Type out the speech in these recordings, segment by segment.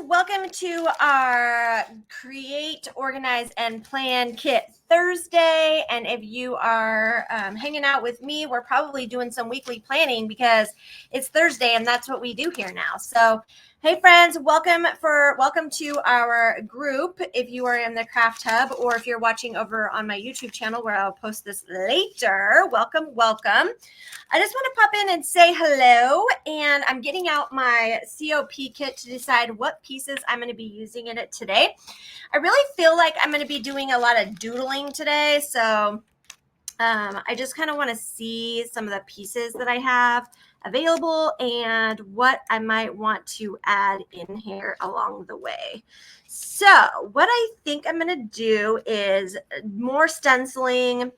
welcome to our Create, Organize, and Plan Kit Thursday. And if you are hanging out with me, we're probably doing some weekly planning because it's Thursday and that's what we do here now. So, hey friends, welcome to our group. If you are in the Craft Hub or if you're watching over on my YouTube channel where I'll post this later, welcome. I just want to pop in and say hello, and I'm getting out my COP kit to decide what pieces I'm going to be using in it today. I really feel like I'm going to be doing a lot of doodling today, so I just kind of want to see some of the pieces that I have available and what I might want to add in here along the way. So what I think I'm going to do is more stenciling,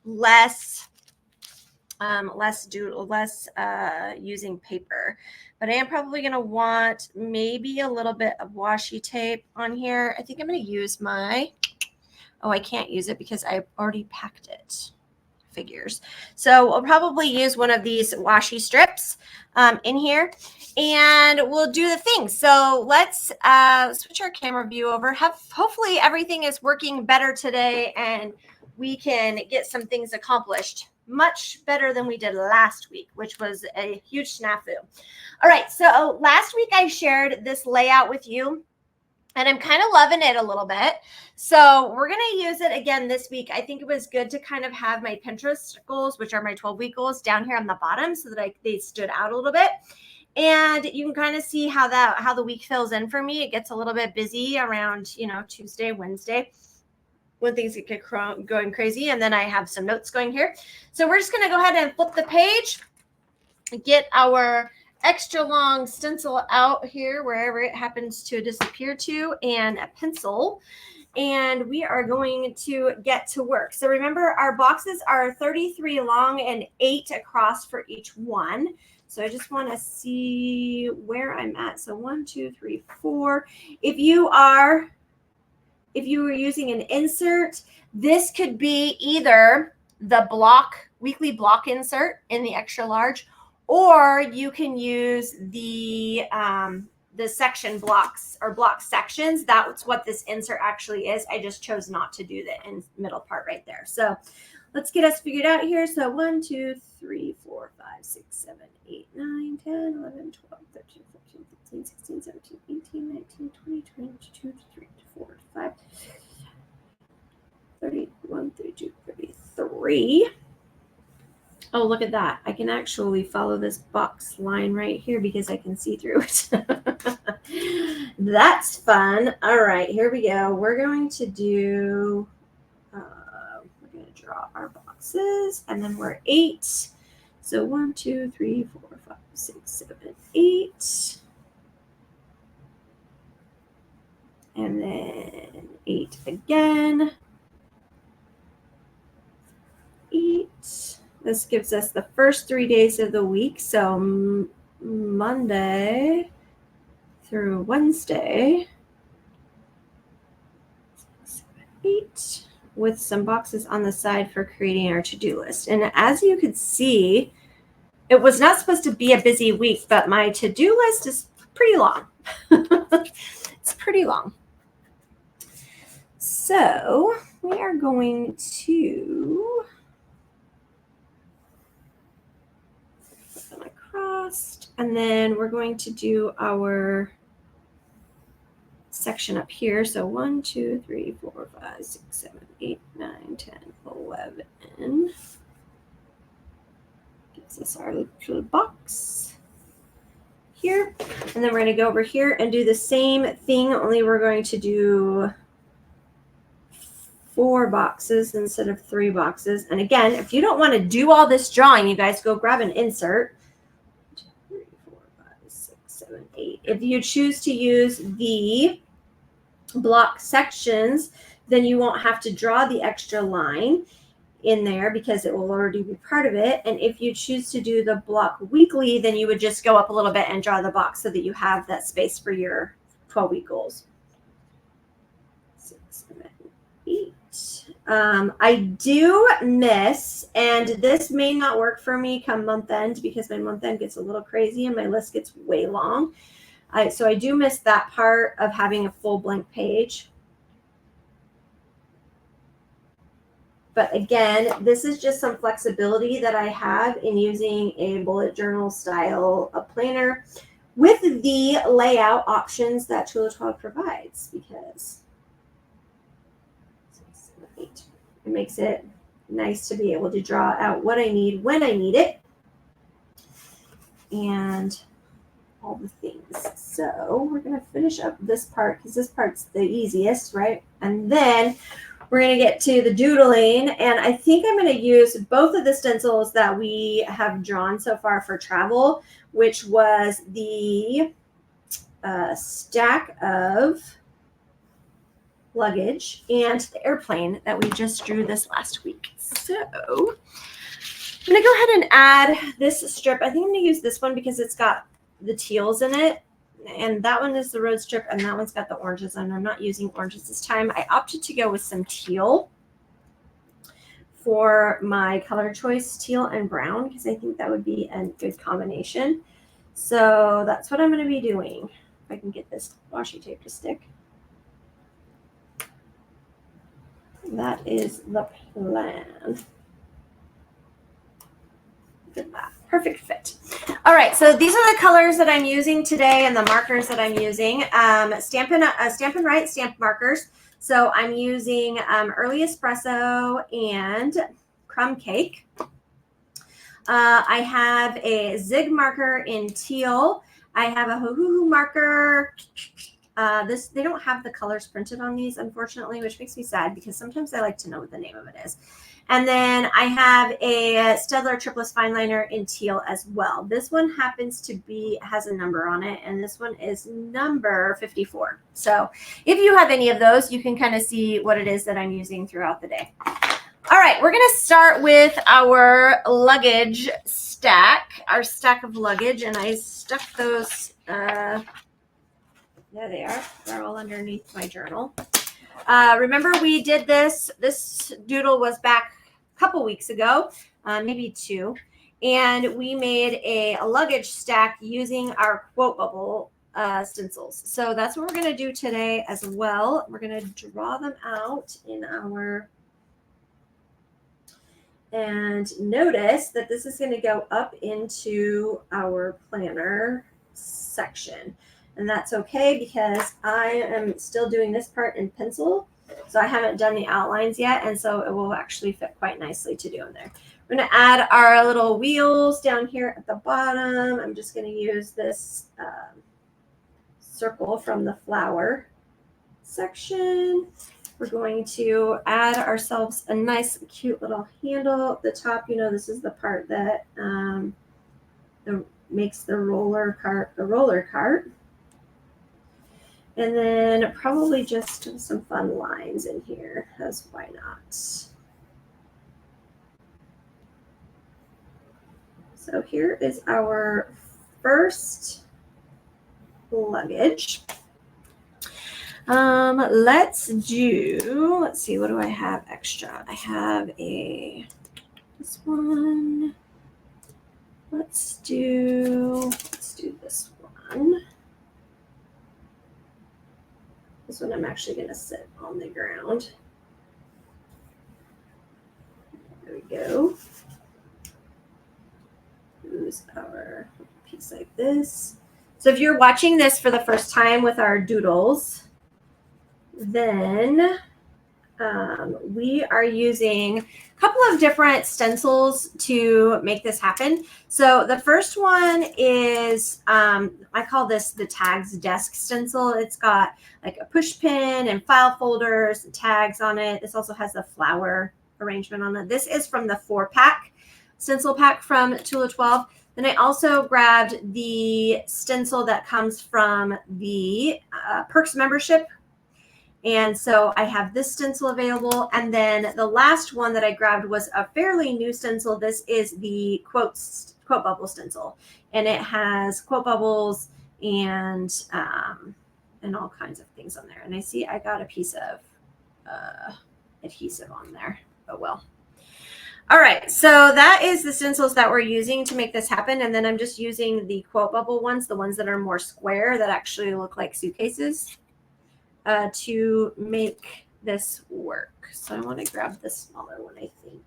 less using paper, but I am probably going to want maybe a little bit of washi tape on here. I think I'm going to use I can't use it because I already packed it. Figures. So we'll probably use one of these washi strips in here and we'll do the thing. So let's switch our camera view over. Hopefully everything is working better today and we can get some things accomplished much better than we did last week, which was a huge snafu. All right, so last week I shared this layout with you and I'm kind of loving it a little bit. So we're going to use it again this week. I think it was good to kind of have my Pinterest goals, which are my 12-week goals, down here on the bottom so that they stood out a little bit. And you can kind of see how the week fills in for me. It gets a little bit busy around, Tuesday, Wednesday, when things get going crazy. And then I have some notes going here. So we're just going to go ahead and flip the page, get our extra long stencil out here wherever it happens to disappear to, and a pencil, and we are going to get to work. So remember, our boxes are 33 long and 8 across for each one. So I just want to see where I'm at. So 1, 2, 3, 4. If you were using an insert, this could be either the weekly block insert in the extra large, or you can use the section blocks or block sections. That's what this insert actually is. I just chose not to do the middle part right there. So let's get us figured out here. So 1, 2, 3, 4, 5, 6, 7, 8, 9, 10, 11, 12, 13, 14, 15, 16, 17, 18, 19, 20, 22, 23, 24, 25, 31, 32, 33. Oh, look at that. I can actually follow this box line right here because I can see through it. That's fun. All right, here we go. We're going to do, we're going to draw our boxes, and then we're 8. So 1, 2, 3, 4, 5, 6, 7, 8. And then 8 again. 8. This gives us the first 3 days of the week. So Monday through Wednesday, 6, 7, 8, with some boxes on the side for creating our to-do list. And as you could see, it was not supposed to be a busy week, but my to-do list is pretty long. It's pretty long. So we are going to and then we're going to do our section up here. So 1, 2, 3, 4, 5, 6, 7, 8, 9, 10, 11. Gives us our little box here. And then we're going to go over here and do the same thing, only we're going to do 4 boxes instead of 3 boxes. And again, if you don't want to do all this drawing, you guys go grab an insert. 7, 8. If you choose to use the block sections, then you won't have to draw the extra line in there because it will already be part of it. And if you choose to do the block weekly, then you would just go up a little bit and draw the box so that you have that space for your 12-week goals. 6, 7, 8. I do miss, and this may not work for me come month end because my month end gets a little crazy and my list gets way long. So I do miss that part of having a full blank page. But again, this is just some flexibility that I have in using a bullet journal style of planner with the layout options that Tula 12 provides, because it makes it nice to be able to draw out what I need when I need it and all the things. So we're going to finish up this part because this part's the easiest, right? And then we're going to get to the doodling, and I think I'm going to use both of the stencils that we have drawn so far for travel, which was the stack of luggage and the airplane that we just drew this last week. So I'm going to go ahead and add this strip. I think I'm going to use this one because it's got the teals in it. And that one is the road strip, and that one's got the oranges, and I'm not using oranges this time. I opted to go with some teal for my color choice, teal and brown, because I think that would be a good combination. So that's what I'm going to be doing. If I can get this washi tape to stick. That is the plan. Good math. Perfect fit. All right, so these are the colors that I'm using today and the markers that I'm using. Stampin' Right stamp markers. So I'm using Early Espresso and Crumb Cake. I have a Zig marker in teal. I have a Hoo marker. They don't have the colors printed on these, unfortunately, which makes me sad because sometimes I like to know what the name of it is. And then I have a Staedtler Triplus Fineliner in teal as well. This one happens to has a number on it, and this one is number 54. So if you have any of those, you can kind of see what it is that I'm using throughout the day. All right, we're going to start with our luggage stack, our stack of luggage, and I stuck those, there they are. They're all underneath my journal. Remember we did this doodle was back a couple weeks ago, maybe 2, and we made a luggage stack using our quote bubble stencils. So that's what we're going to do today as well. We're going to draw them out in our, and notice that this is going to go up into our planner section. And that's okay because I am still doing this part in pencil. So I haven't done the outlines yet. And so it will actually fit quite nicely to do in there. We're going to add our little wheels down here at the bottom. I'm just going to use this circle from the flower section. We're going to add ourselves a nice, cute little handle at the top. You know, this is the part that makes the roller cart a roller cart. And then probably just some fun lines in here, because why not? So here is our first luggage. Let's see, what do I have extra? I have this one. Let's do this one. This one I'm actually going to sit on the ground. There we go. Use our piece like this. So if you're watching this for the first time with our doodles, then we are using a couple of different stencils to make this happen. So the first one is, I call this the tags desk stencil. It's got like a push pin and file folders and tags on it. This also has the flower arrangement on it. This is from the 4-pack stencil pack from Tula 12. Then I also grabbed the stencil that comes from the Perks membership. And so I have this stencil available. And then the last one that I grabbed was a fairly new stencil. This is the quote bubble stencil. And it has quote bubbles and all kinds of things on there. And I see I got a piece of adhesive on there. Oh, well. All right, so that is the stencils that we're using to make this happen. And then I'm just using the quote bubble ones, the ones that are more square that actually look like suitcases, to make this work. So I want to grab the smaller one, I think.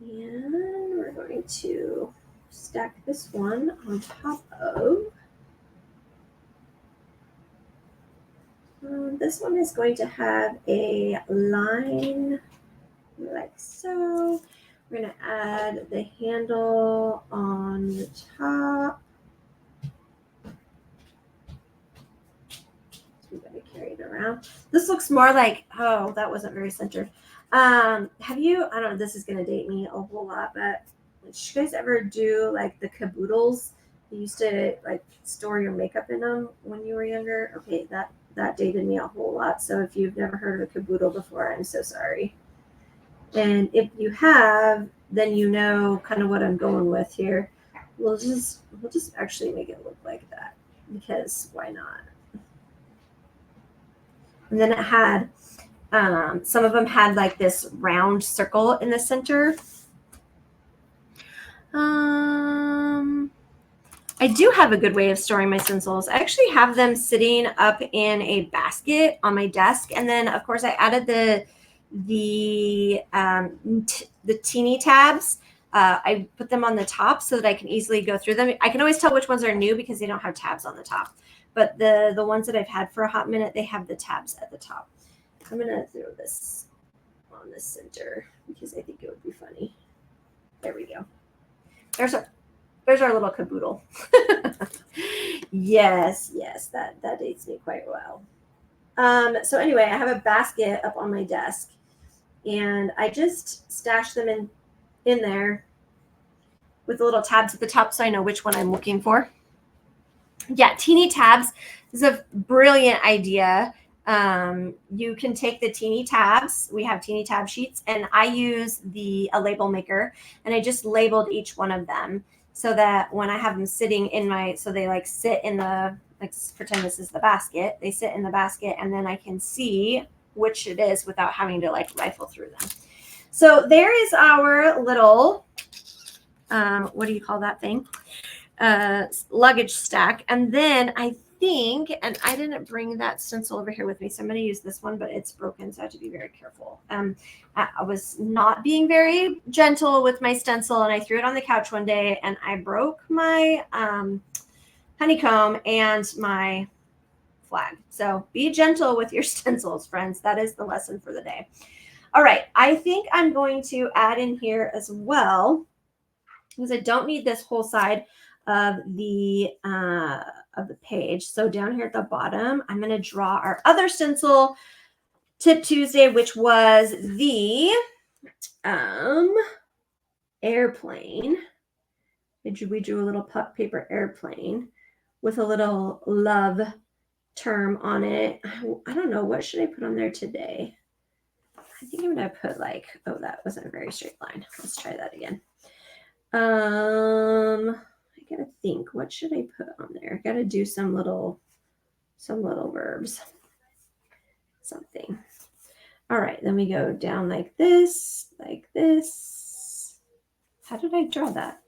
And we're going to stack this one on top of. This one is going to have a line like so. We're going to add the handle on the top. We're going to carry it around. This looks more like, oh, that wasn't very centered. Have you, I don't know, this is going to date me a whole lot, but did you guys ever do like the caboodles? You used to like store your makeup in them when you were younger. Okay, that dated me a whole lot. So if you've never heard of a caboodle before, I'm so sorry. And if you have, then you know kind of what I'm going with here. We'll just actually make it look like that, because why not? And then it had some of them had like this round circle in the center. I do have a good way of storing my stencils. I actually have them sitting up in a basket on my desk, and then of course I added the teeny tabs. I put them on the top so that I can easily go through them. I can always tell which ones are new because they don't have tabs on the top. But the ones that I've had for a hot minute, they have the tabs at the top. I'm gonna throw this on the center because I think it would be funny. There we go. There's our little caboodle. yes, that dates me quite well. So anyway, I have a basket up on my desk, and I just stash them in there with the little tabs at the top so I know which one I'm looking for. Yeah, teeny tabs is a brilliant idea. You can take the teeny tabs. We have teeny tab sheets, and I use a label maker, and I just labeled each one of them so that when I have them sitting in so they like sit in pretend this is the basket. They sit in the basket, and then I can see which it is without having to like rifle through them. So there is our little, what do you call that thing? Luggage stack. And then I think, and I didn't bring that stencil over here with me, so I'm going to use this one, but it's broken, so I have to be very careful. I was not being very gentle with my stencil, and I threw it on the couch one day, and I broke my honeycomb and my flag. So be gentle with your stencils, friends. That is the lesson for the day. All right, I think I'm going to add in here as well, because I don't need this whole side of the page. So down here at the bottom, I'm going to draw our other stencil tip Tuesday, which was the airplane. We drew a little puff paper airplane with a little love term on it. I don't know, what should I put on there today? I think I'm going to put like, oh, that wasn't a very straight line. Let's try that again. I gotta think, what should I put on there? I gotta do some little verbs, something. All right, then we go down like this. How did I draw that?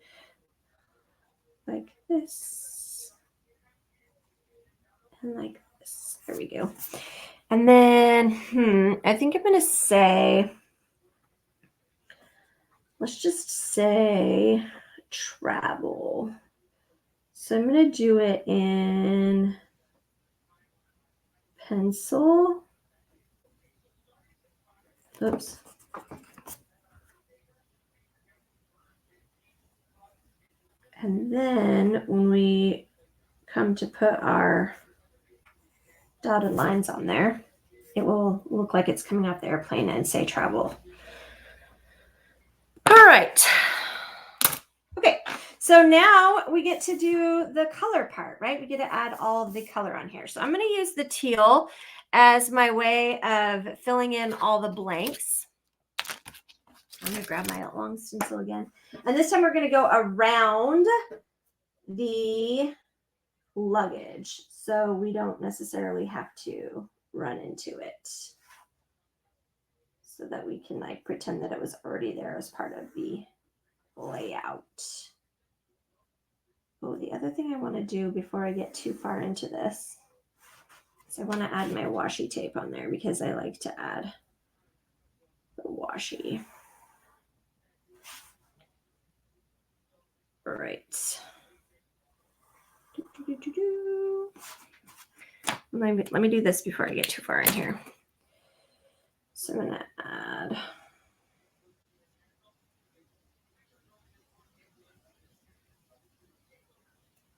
Like this and like this. There we go. And then I think I'm gonna say, let's just say travel. So I'm going to do it in pencil. Oops. And then when we come to put our dotted lines on there, it will look like it's coming off the airplane and say travel. All right. Okay, so now we get to do the color part, right? We get to add all of the color on here. So I'm going to use the teal as my way of filling in all the blanks. I'm going to grab my long stencil again. And this time we're going to go around the luggage, so we don't necessarily have to run into it. so that we can like pretend that it was already there as part of the layout. Oh, the other thing I want to do before I get too far into this is I want to add my washi tape on there because I like to add the washi. All right. Let me do this before I get too far in here. So I'm going to add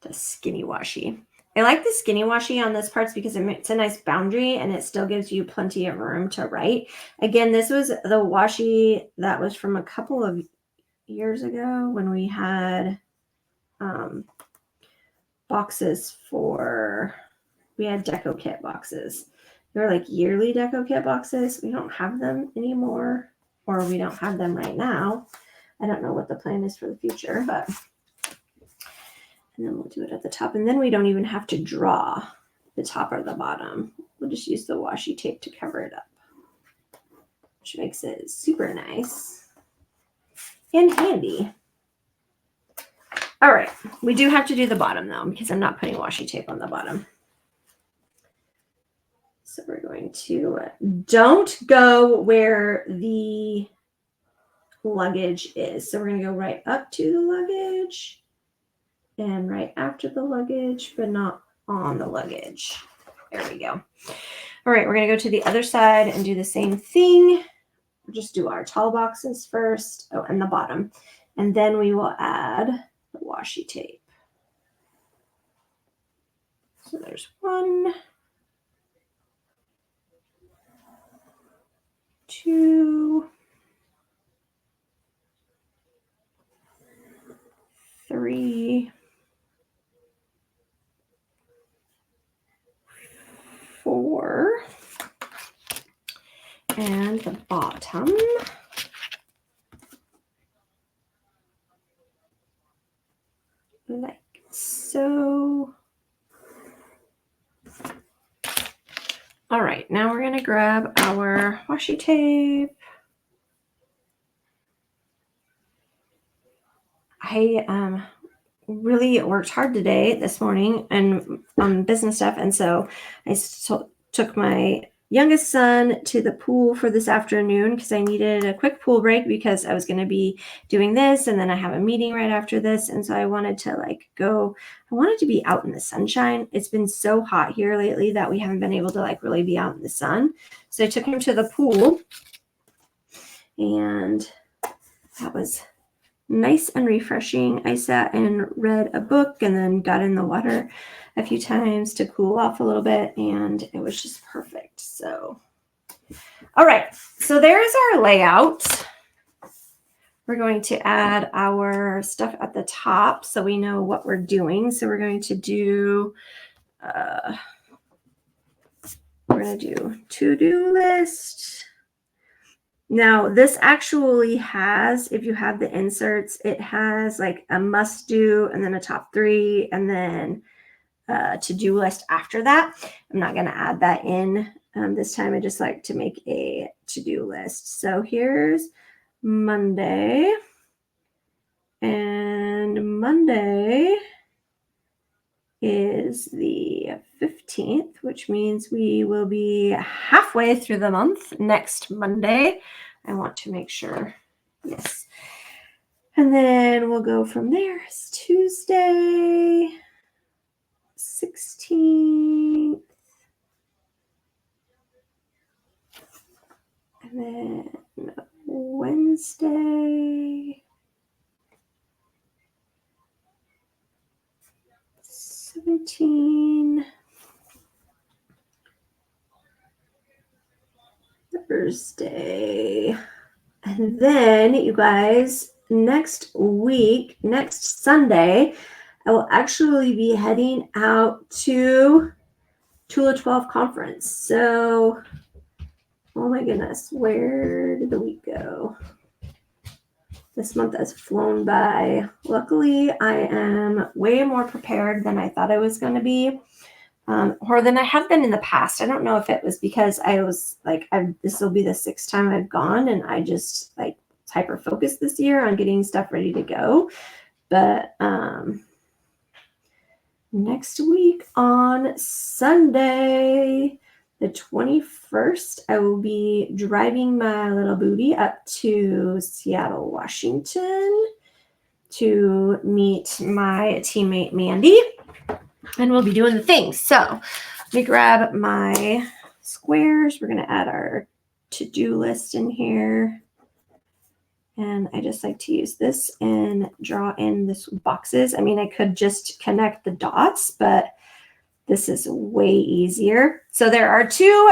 the skinny washi. I like the skinny washi on this parts because it's a nice boundary and it still gives you plenty of room to write. Again, this was the washi that was from a couple of years ago when we had boxes for, we had deco kit boxes. They were like yearly deco kit boxes. We don't have them anymore, or we don't have them right now. I don't know what the plan is for the future, but, and then we'll do it at the top. And then we don't even have to draw the top or the bottom. We'll just use the washi tape to cover it up, which makes it super nice and handy. All right, we do have to do the bottom though, because I'm not putting washi tape on the bottom. So we're going to, don't go where the luggage is. So we're going to go right up to the luggage and right after the luggage, but not on the luggage. There we go. All right, we're going to go to the other side and do the same thing. We'll just do our tall boxes first. Oh, and the bottom. And then we will add the washi tape. So there's 1, 2, 3, 4, and the bottom. Like so. All right, now we're going to grab our washi tape. I really worked hard today, this morning, and on business stuff. And so I took my youngest son to the pool for this afternoon because I needed a quick pool break because I was going to be doing this and then I have a meeting right after this. And so I wanted to I wanted to be out in the sunshine. It's been so hot here lately that we haven't been able to really be out in the sun. So I took him to the pool and that was nice and refreshing. I sat and read a book and then got in the water a few times to cool off a little bit, and it was just perfect. So, all right, so there's our layout. We're going to add our stuff at the top so we know what we're doing. So we're going to do, to-do list. Now, this actually has, if you have the inserts, it has like a must do and then a top 3 and then to-do list after that. I'm not going to add that in this time. I just like to make a to-do list. So here's Monday. And Monday is the 15th, which means we will be halfway through the month next Monday. I want to make sure. Yes. And then we'll go from there. It's Tuesday, 16th. And then Wednesday, 17. Thursday. And then, you guys, next Sunday, I will actually be heading out to Tula 12 conference. So, oh my goodness, where did the week go? This month has flown by. Luckily, I am way more prepared than I thought I was going to be. Or than I have been in the past. I don't know if it was because I was like, this will be the 6th time I've gone, and I just like hyper focused this year on getting stuff ready to go. But next week on Sunday, the 21st, I will be driving my little booty up to Seattle, Washington to meet my teammate Mandy, and we'll be doing the things. So let me grab my squares. We're going to add our to-do list in here. And I just like to use this and draw in this boxes. I mean, I could just connect the dots, but this is way easier. So there are two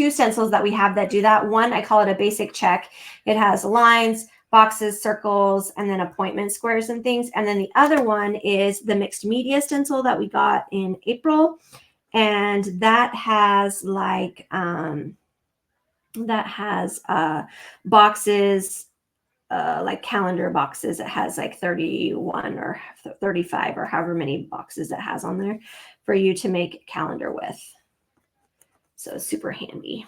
stencils that we have that do that. One, I call it a basic check. It has lines, boxes, circles, and then appointment squares and things. And then the other one is the mixed media stencil that we got in April. And that has like, boxes, like calendar boxes. It has like 31 or 35 or however many boxes it has on there for you to make a calendar with. So super handy.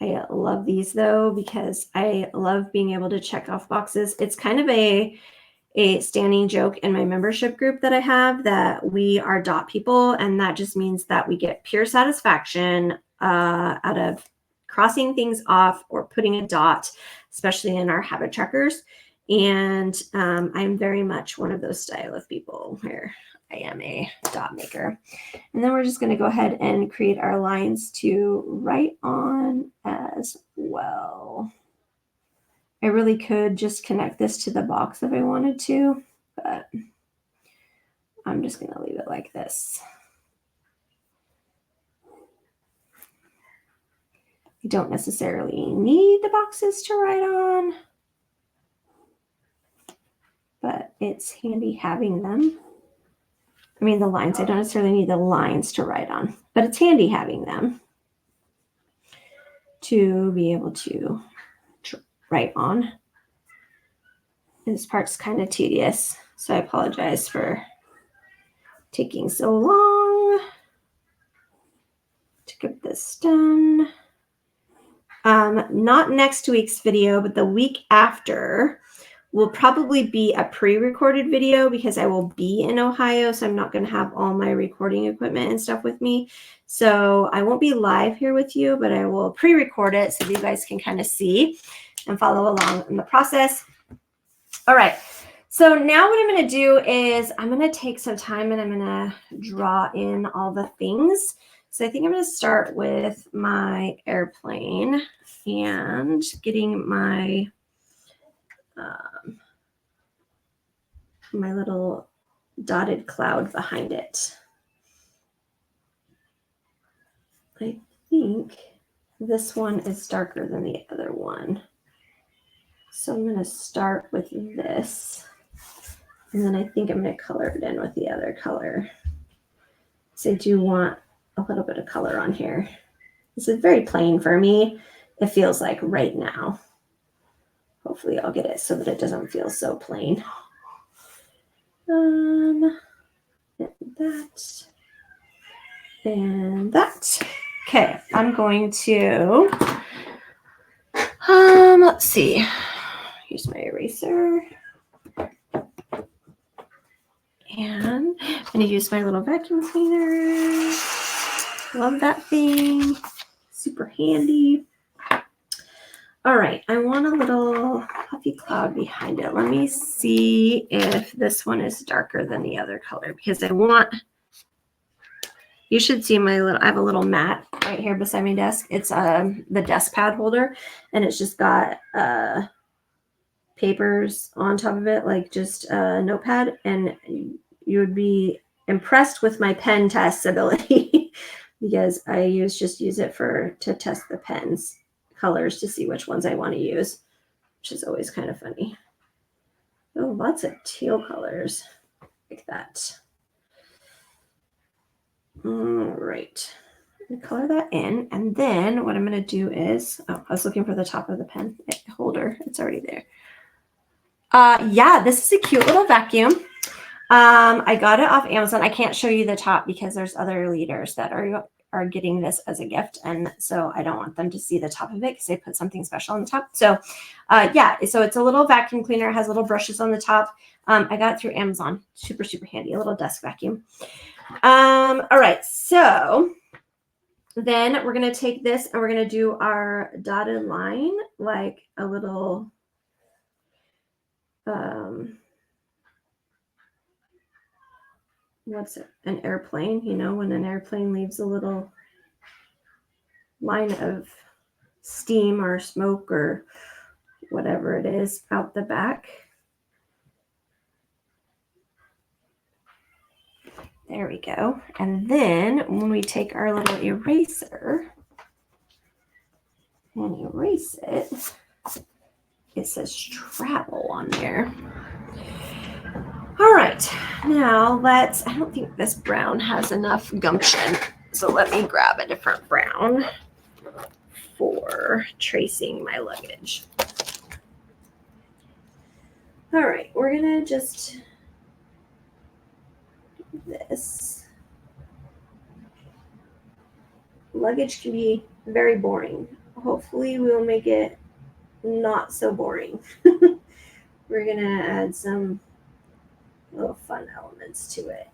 I love these though, because I love being able to check off boxes. It's kind of a standing joke in my membership group that I have that we are dot people. And that just means that we get pure satisfaction out of crossing things off or putting a dot, especially in our habit trackers. And I'm very much one of those style of people where I am a dot maker. And then we're just going to go ahead and create our lines to write on as well. I really could just connect this to the box if I wanted to, but I'm just going to leave it like this. You don't necessarily need the boxes to write on, but it's handy having them. I mean, the lines, I don't necessarily need the lines to write on, but it's handy having them to be able to write on. This part's kind of tedious, so I apologize for taking so long to get this done. Not next week's video, but the week after will probably be a pre-recorded video because I will be in Ohio, so I'm not going to have all my recording equipment and stuff with me. So I won't be live here with you, but I will pre-record it so you guys can kind of see and follow along in the process. All right. So now what I'm going to do is I'm going to take some time and I'm going to draw in all the things. So I think I'm going to start with my airplane and getting my my little dotted cloud behind it. I think this one is darker than the other one. So I'm going to start with this. And then I think I'm going to color it in with the other color. So I do want a little bit of color on here. This is very plain for me. It feels like right now. Hopefully I'll get it so that it doesn't feel so plain. That and that. Okay, I'm going to let's see. Use my eraser. And I'm going to use my little vacuum cleaner. Love that thing. Super handy. All right, I want a little puffy cloud behind it. Let me see if this one is darker than the other color because I want, you should see my little, I have a little mat right here beside my desk. It's the desk pad holder, and it's just got papers on top of it, like just a notepad, and you would be impressed with my pen test ability because I just use it to test the pens colors to see which ones I want to use, which is always kind of funny. Oh, lots of teal colors like that. All right, I'm gonna color that in, and then what I'm gonna do is, oh, I was looking for the top of the pen holder. It's already there. Yeah, this is a cute little vacuum. I got it off Amazon. I can't show you the top because there's other leaders that are getting this as a gift, and so I don't want them to see the top of it because they put something special on the top. So yeah, so it's a little vacuum cleaner. It has little brushes on the top. I got it through Amazon. Super, super handy. A little desk vacuum. All right, so then we're going to take this and we're going to do our dotted line like a little what's it, an airplane, you know, when an airplane leaves a little line of steam or smoke or whatever it is out the back. There we go. And then when we take our little eraser and erase it, it says travel on there. All right, now I don't think this brown has enough gumption. So let me grab a different brown for tracing my luggage. All right, we're gonna just do this. Luggage can be very boring. Hopefully we'll make it not so boring. We're gonna add some little fun elements to it.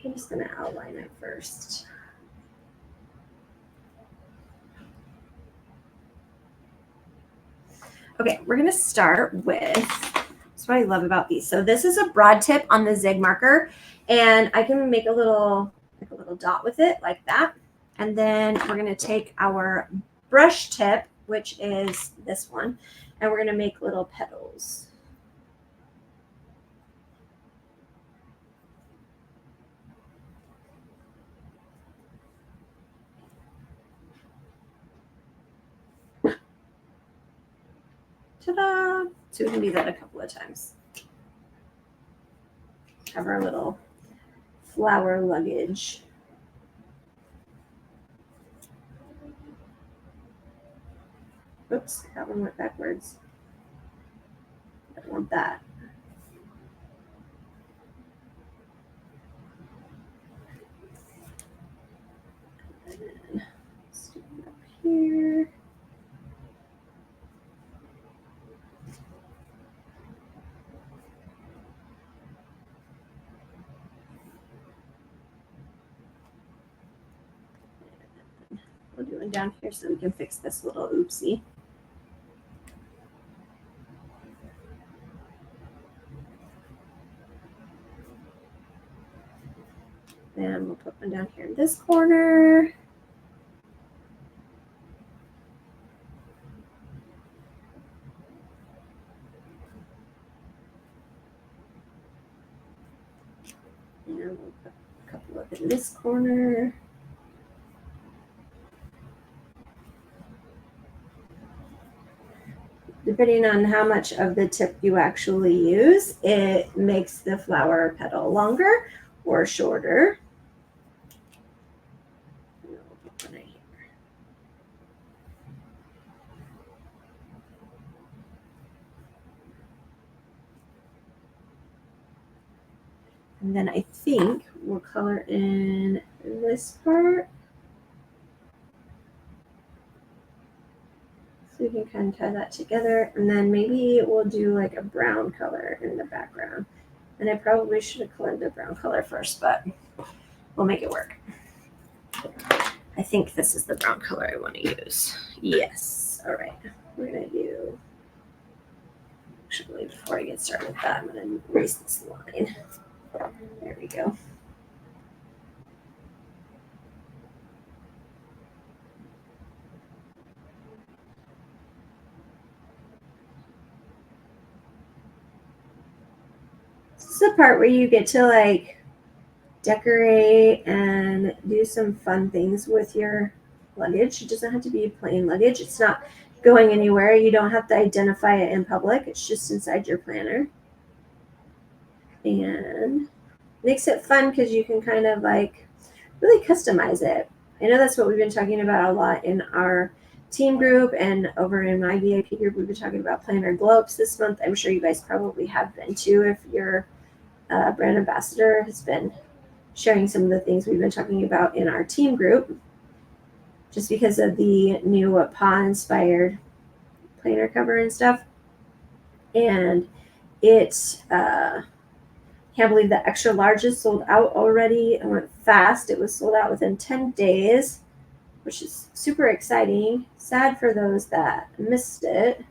I'm just gonna outline it first. Okay, we're gonna start with, that's what I love about these. So this is a broad tip on the zig marker, and I can make a little dot with it like that. And then we're gonna take our brush tip, which is this one, and we're gonna make little petals. Ta-da! So we can do that a couple of times. Have our little flower luggage. Oops, that one went backwards. I don't want that. And then stick it up here. We'll do one down here so we can fix this little oopsie. Then we'll put one down here in this corner. And we'll put a couple up in this corner. Depending on how much of the tip you actually use, it makes the flower petal longer or shorter. And then I think we'll color in this part. So we can kind of tie that together. And then maybe we'll do like a brown color in the background. And I probably should have colored the brown color first, but we'll make it work. I think this is the brown color I want to use. Yes. All right. We're going to do, actually, before I get started with that, I'm going to erase this line. There we go. This is the part where you get to like decorate and do some fun things with your luggage. It doesn't have to be plain luggage. It's not going anywhere. You don't have to identify it in public. It's just inside your planner. And makes it fun because you can kind of like really customize it. I know that's what we've been talking about a lot in our team group and over in my VIP group, we've been talking about planner glow-ups this month. I'm sure you guys probably have been too if your brand ambassador has been sharing some of the things we've been talking about in our team group, just because of the new paw-inspired planner cover and stuff. And it can't believe the extra large is sold out already. It went fast. It was sold out within 10 days, which is super exciting. Sad for those that missed it.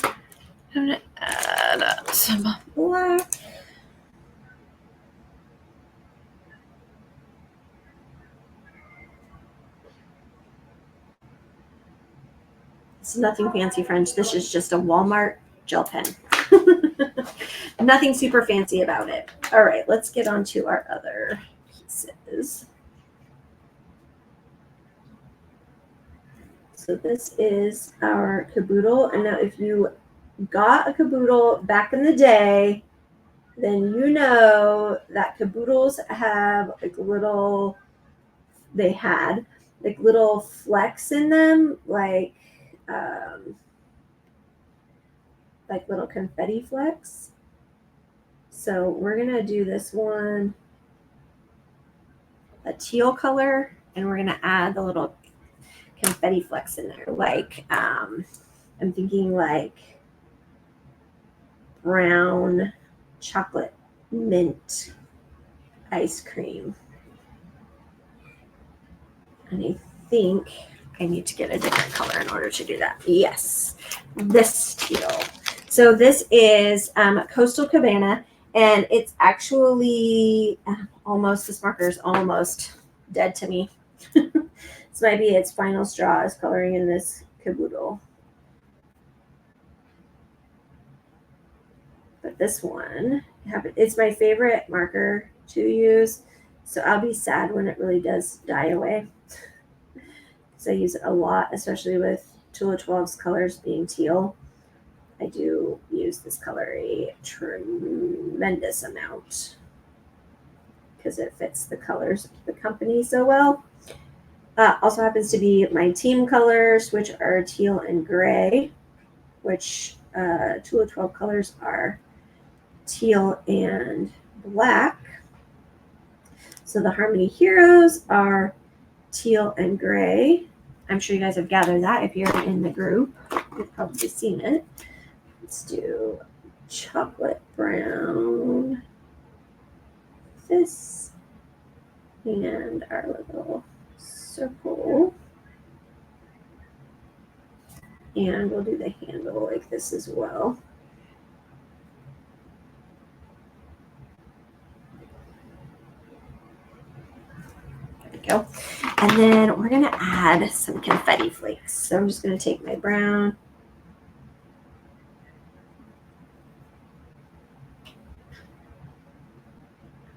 I'm gonna add some black. It's nothing fancy, friends. This is just a Walmart gel pen. Nothing super fancy about it. All right, let's get on to our other pieces. So this is our caboodle. And now if you got a caboodle back in the day, then you know that caboodles have like little, they had like little flecks in them, like little confetti flecks. So we're gonna do this one a teal color, and we're gonna add the little confetti flecks in there. Like I'm thinking like brown chocolate mint ice cream. And I think I need to get a different color in order to do that. Yes, this teal. So this is Coastal Cabana, and it's actually almost, this marker is almost dead to me. This might be its final straw is coloring in this caboodle. But this one, it's my favorite marker to use. So I'll be sad when it really does die away. Because I use it a lot, especially with Tula 12's colors being teal. I do use this color a tremendous amount because it fits the colors of the company so well. Also happens to be my team colors, which are teal and gray, which Tula 12 colors are teal and black. So the Harmony Heroes are teal and gray. I'm sure you guys have gathered that if you're in the group. You've probably seen it. Let's do chocolate brown, this, and our little circle. And we'll do the handle like this as well. There we go. And then we're gonna add some confetti flakes. So I'm just gonna take my brown,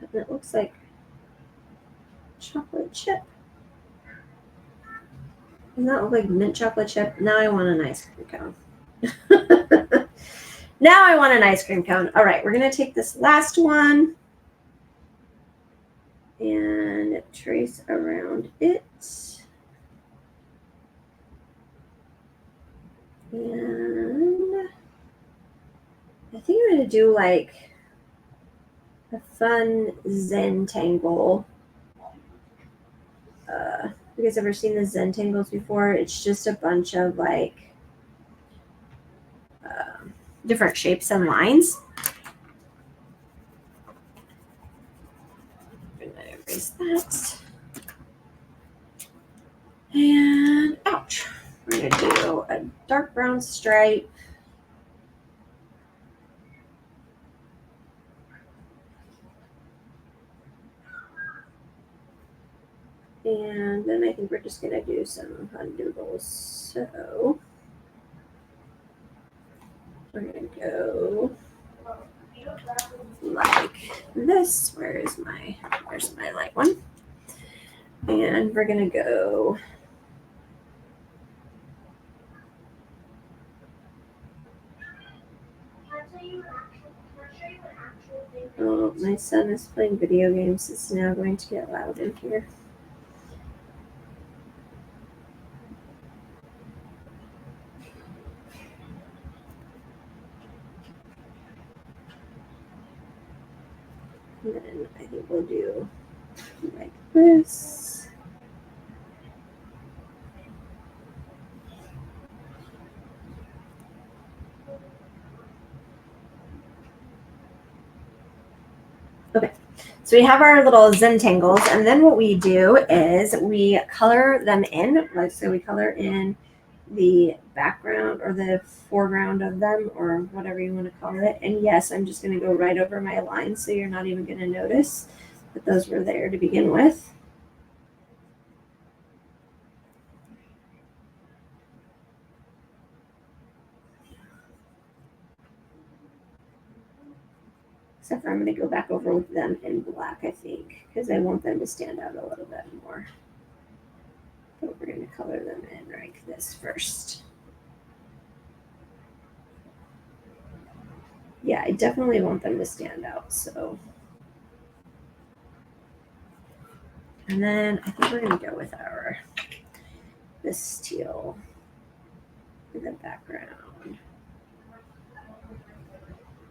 and it looks like chocolate chip. Doesn't that look like mint chocolate chip? Now I want an ice cream cone. Now I want an ice cream cone. All right, we're gonna take this last one and trace around it. And I think I'm gonna do like a fun Zentangle. You guys ever seen the Zentangles before? It's just a bunch of like different shapes and lines. I'm gonna erase that. And ouch. We're gonna do a dark brown stripe. And then I think we're just gonna do some fun doodles. So we're gonna go like this. Where's my light one? And we're gonna go oh, my son is playing video games. It's now going to get loud in here. And then I think we'll do like this. Okay, so we have our little Zentangles, and then what we do is we color them in. Like, so we color in the background or the foreground of them, or whatever you want to call it. And yes, I'm just going to go right over my lines, so you're not even going to notice that those were there to begin with. Except for I'm going to go back over with them in black, I think, because I want them to stand out a little bit more. But we're going to color them in like this first. Yeah, I definitely want them to stand out, so. And then I think we're going to go with this teal in the background.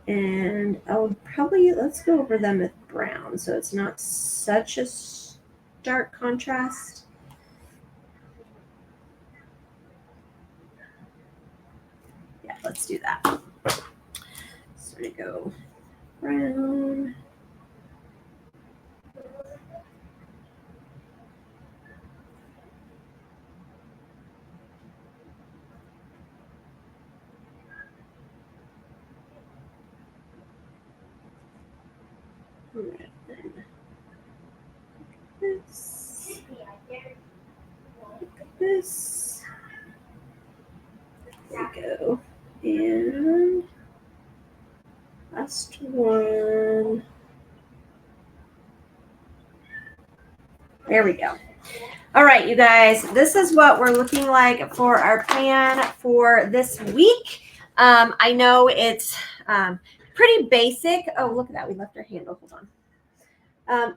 And I'll probably, let's go over them with brown so it's not such a stark contrast. Yeah, let's do that. So I'm going to go brown. This. This. There we go. And last one. There we go. All right, you guys, this is what we're looking like for our plan for this week. I know it's pretty basic. Oh, look at that. We left our handle. Hold on.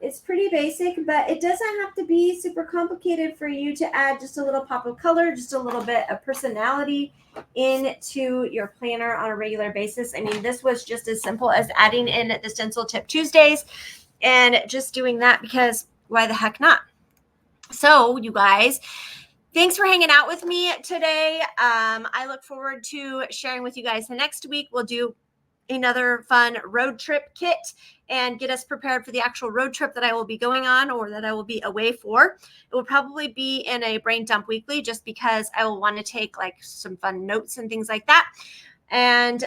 It's pretty basic, but it doesn't have to be super complicated for you to add just a little pop of color, just a little bit of personality into your planner on a regular basis. I mean, this was just as simple as adding in the Stencil Tip Tuesdays and just doing that because why the heck not? So, you guys, thanks for hanging out with me today. I look forward to sharing with you guys the next week. We'll do another fun road trip kit and get us prepared for the actual road trip that I will be going on or that I will be away for. It will probably be in a brain dump weekly just because I will want to take like some fun notes and things like that. And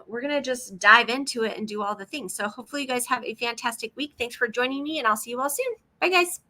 we're going to just dive into it and do all the things. So hopefully you guys have a fantastic week. Thanks for joining me, and I'll see you all soon. Bye, guys.